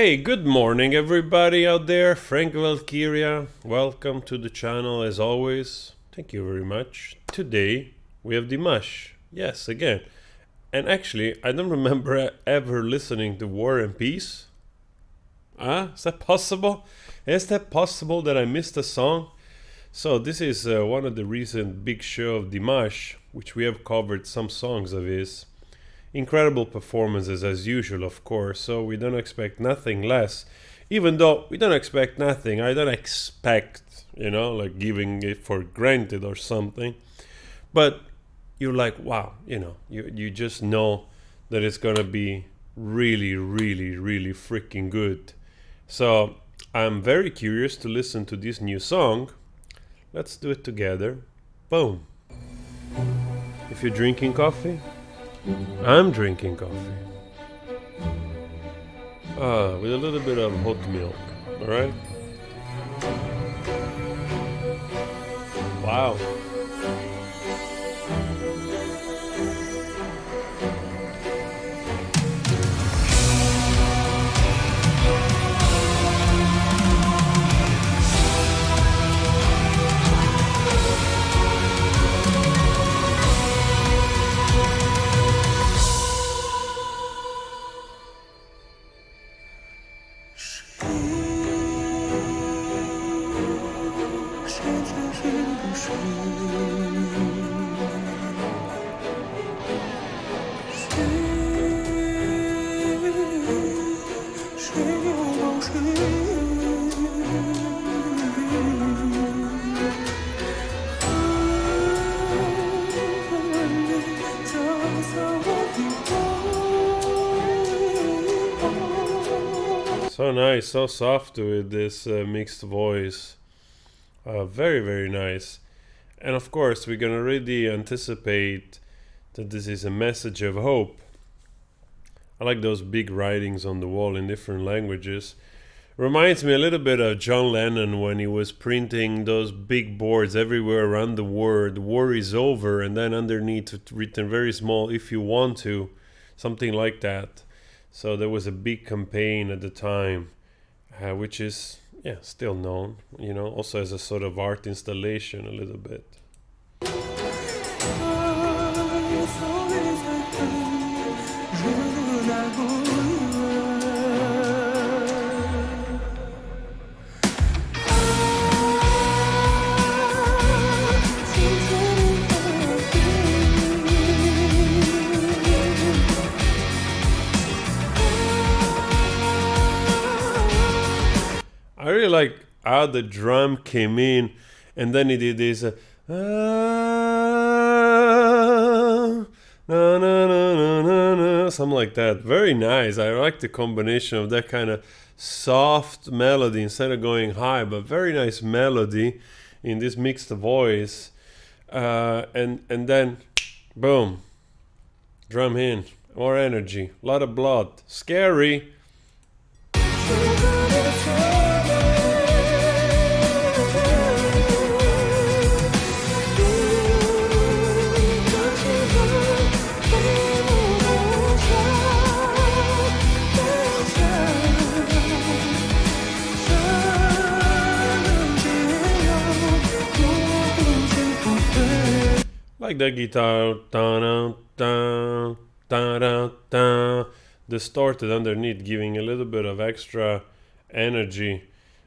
Hey, good morning, everybody out there. Frank Valkyria. Welcome to the channel as always. Thank you very much. Today we have Dimash. Yes, again. And actually, I don't remember ever listening to War and Peace. Is that possible? Is that possible that I missed a song? So this is one of the recent big show of Dimash, which we have covered some songs of his. Incredible performances as usual, of course, so we don't expect nothing less. Even though we don't expect nothing, I don't expect, like giving it for granted or something. But you're like, wow, you just know that it's gonna be really, really, really freaking good. So I'm very curious to listen to this new song. Let's do it together. Boom. If you're drinking coffee, I'm drinking coffee. With a little bit of hot milk, alright? Wow. So nice, so soft with this mixed voice. Very, very nice. And of course, we're gonna really anticipate that this is a message of hope. I like those big writings on the wall in different languages. Reminds me a little bit of John Lennon when he was printing those big boards everywhere around the world. War is over, and then underneath written very small, if you want to, something like that. So there was a big campaign at the time, which is still known, also as a sort of art installation a little bit. I really like how the drum came in and then he did this something like that. Very nice. I like the combination of that kind of soft melody instead of going high, but very nice melody in this mixed voice. And then boom, drum in, more energy, a lot of blood, scary. Like the guitar, distorted underneath, giving a little bit of extra energy,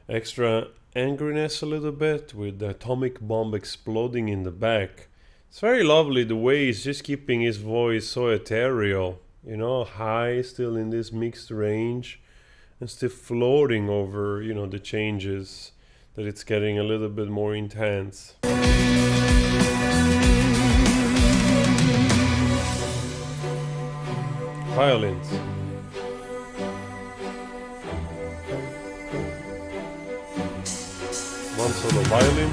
extra angriness a little bit, with the atomic bomb exploding in the back. It's very lovely the way he's just keeping his voice so ethereal, high still in this mixed range and still floating over, the changes, that it's getting a little bit more intense. Violins. One solo violin.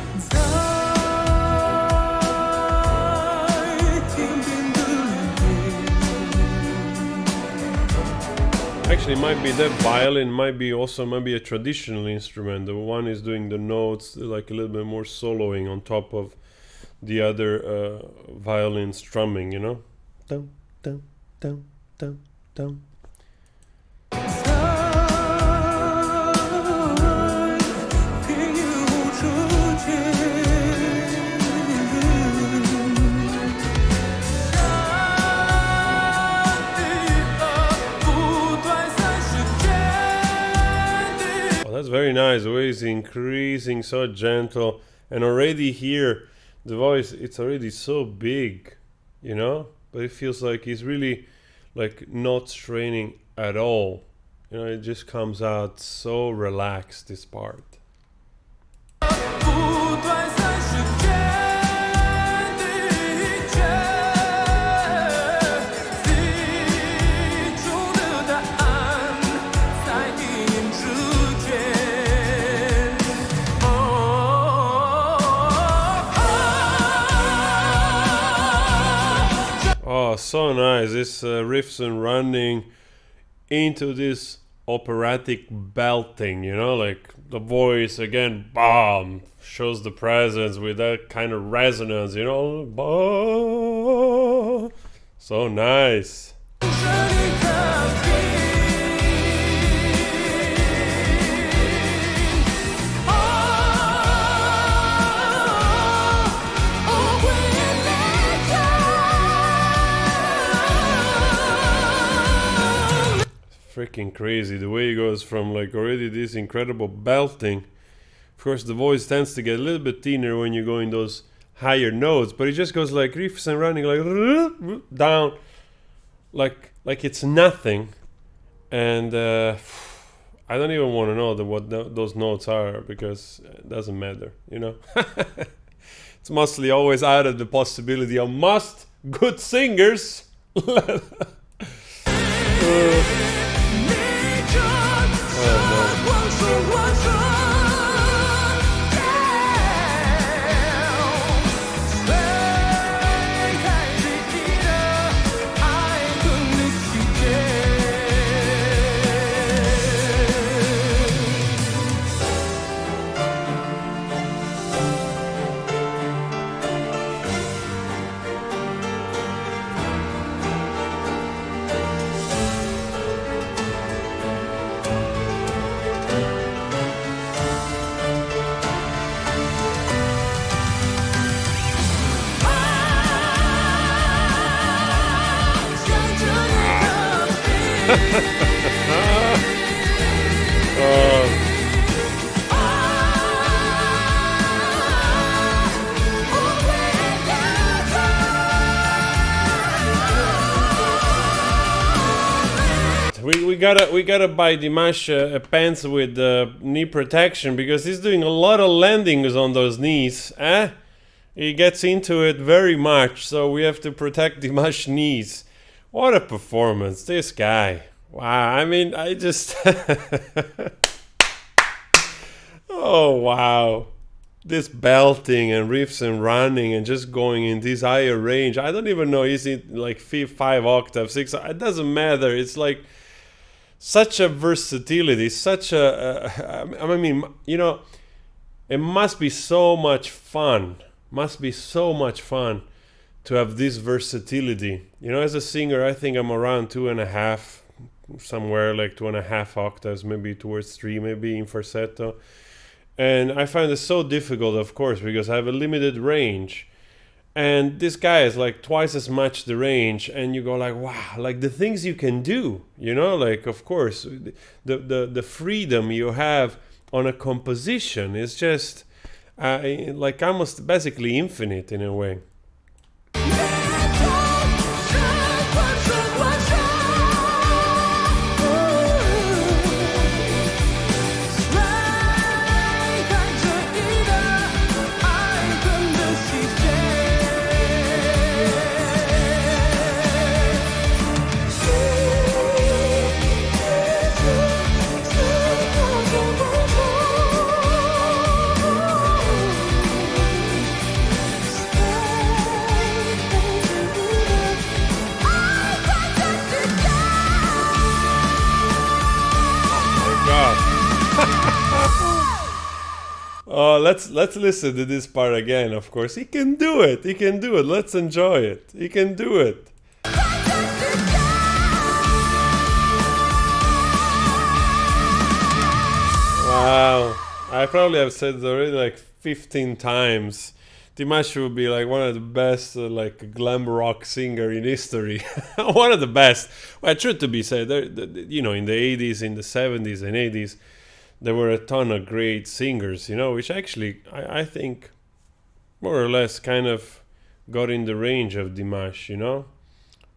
Actually, it might be that violin, might be a traditional instrument. The one is doing the notes, like a little bit more soloing on top of the other violin strumming, Dum, dum, dum, dum, dum. very nice. The way he's increasing, so gentle, and already here, the voice, it's already so big, you know. But it feels like he's really, like, not straining at all. You know, it just comes out so relaxed. This part. Oh, so nice. This riffs and running into this operatic belting, you know, like the voice again, bam, shows the presence with that kind of resonance, you know, bah. So nice. Freaking crazy the way he goes from like already this incredible belting. Of course the voice tends to get a little bit thinner when you go in those higher notes, but it just goes like riffs and running like down like it's nothing. And I don't even want to know what those notes are, because it doesn't matter, you know. It's mostly always out of the possibility of most good singers. We gotta buy Dimash pants with knee protection, because he's doing a lot of landings on those knees. He gets into it very much, so we have to protect Dimash's knees. What a performance, this guy. Wow, I mean, I just... Oh, wow. This belting and riffs and running and just going in this higher range. I don't even know, is it like 5 octaves, 6? It doesn't matter. It's like such a versatility, such a... I mean, you know, it must be so much fun. Must be so much fun to have this versatility. You know, as a singer, I think I'm around 2.5, somewhere like 2.5 octaves, maybe towards 3, maybe in falsetto. And I find it so difficult, of course, because I have a limited range. And this guy is like twice as much the range, and you go like, wow, like the things you can do, you know, like, of course, the freedom you have on a composition is just like almost basically infinite in a way. Oh, let's listen to this part again. Of course, he can do it. He can do it. Let's enjoy it. He can do it. Wow, I probably have said it already like 15 times. Dimash would be like one of the best like glam rock singer in history. One of the best. Well, truth to be said, you know, in the 80s, in the 70s and 80s, there were a ton of great singers, which actually I think more or less kind of got in the range of Dimash,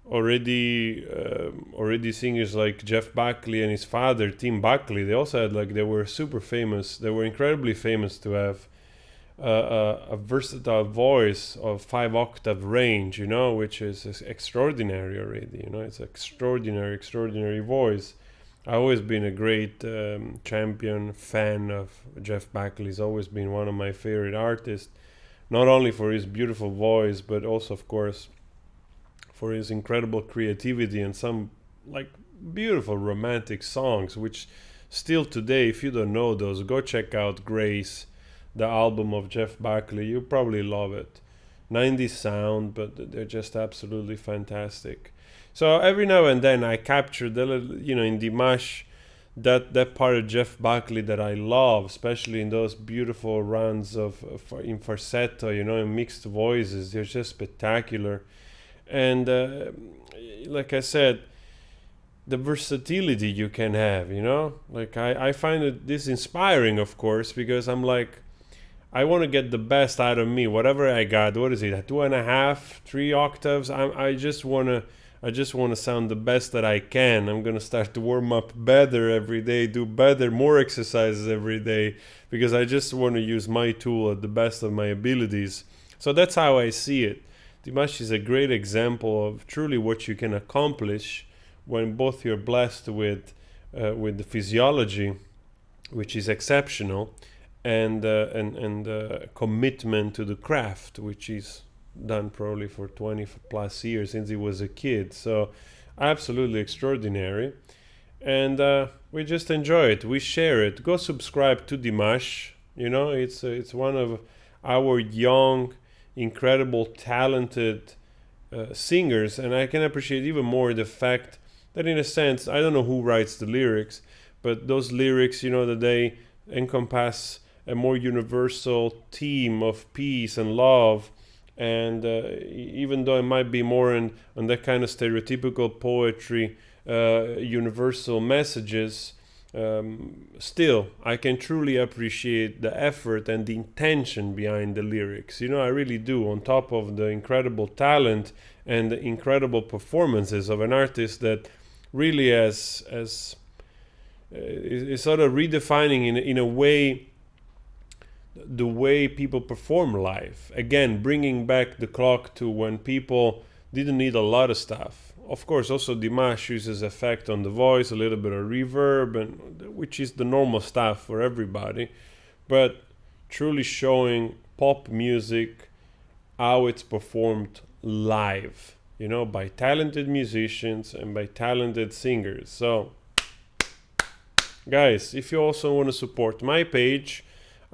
already singers like Jeff Buckley and his father Tim Buckley, they also had they were super famous, they were incredibly famous to have a versatile voice of 5 octave range, which is extraordinary already. It's extraordinary voice. I've always been a great champion fan of Jeff Buckley. He's always been one of my favorite artists, not only for his beautiful voice, but also, of course, for his incredible creativity and some beautiful romantic songs, which still today, if you don't know those, go check out Grace, the album of Jeff Buckley. You probably love it. 90s sound, but they're just absolutely fantastic. So every now and then I capture the in Dimash that part of Jeff Buckley that I love, especially in those beautiful runs in falsetto, in mixed voices. They're just spectacular. And like I said, the versatility you can have, I find this inspiring, of course, because I'm I want to get the best out of me, whatever I got. What is it, 2.5, 3 octaves? I just want to sound the best that I can. I'm gonna start to warm up better every day, do better, more exercises every day, because I just want to use my tool at the best of my abilities. So that's how I see it. Dimash is a great example of truly what you can accomplish when both you're blessed with the physiology, which is exceptional, and commitment to the craft, which is done probably for 20 plus years since he was a kid. So absolutely extraordinary. And we just enjoy it. We share it. Go subscribe to Dimash. It's one of our young, incredible, talented singers. And I can appreciate even more the fact that, in a sense, I don't know who writes the lyrics, but those lyrics, that they encompass a more universal theme of peace and love. And even though it might be more on that kind of stereotypical poetry, universal messages, still I can truly appreciate the effort and the intention behind the lyrics. I really do, on top of the incredible talent and the incredible performances of an artist that really is sort of redefining in a way the way people perform live. Again, bringing back the clock to when people didn't need a lot of stuff. Of course, also Dimash uses effect on the voice, a little bit of reverb, and which is the normal stuff for everybody. But truly showing pop music, how it's performed live, by talented musicians and by talented singers. So, guys, if you also want to support my page,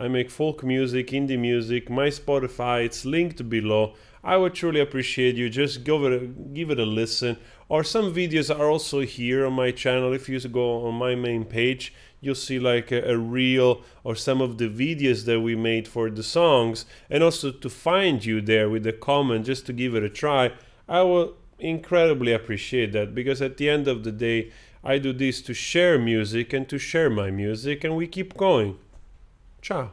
I make folk music, indie music, my Spotify, it's linked below. I would truly appreciate you. Just give it a listen. Or some videos are also here on my channel. If you go on my main page, you'll see a reel or some of the videos that we made for the songs. And also to find you there with a comment just to give it a try. I will incredibly appreciate that, because at the end of the day, I do this to share music and to share my music, and we keep going. Ciao.